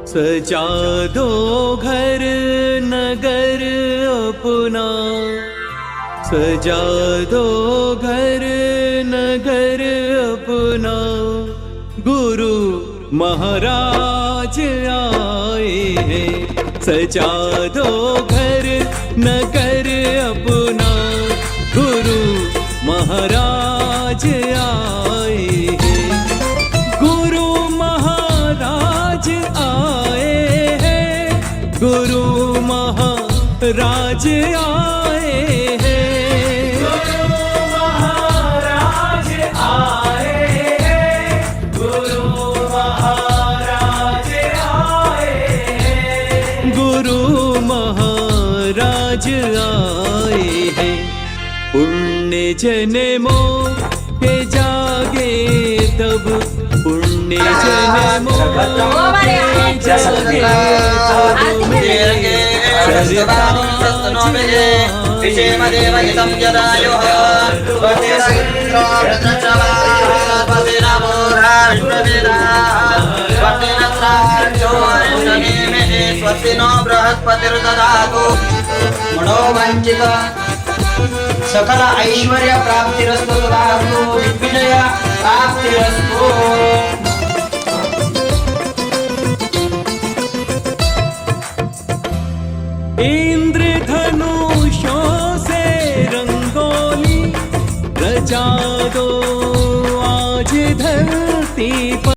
सजा दो घर नगर अपना, सजा दो घर नगर अपना, गुरु महाराज आए हैं। सजा दो घर नगर अपना, गुरु महाराज आए हैं। गुरु महाराज आए हैं, गुरु महाराज आए हैं। गुरु महाराज आए हैं, गुरु महाराज आए हैं। गुरु महाराज आए हैं। पुण्य जन्मों के जागे तब, पुण्य जन्मों के जागे तब मेरे विषेमदेवहितं जदायुः स्वस्ति नो बृहस्पतिर्ददातु। मनोवांछित सकल ऐश्वर्य प्राप्तिरस्तु, ददातु दिग्विजय प्राप्तिरस्तु।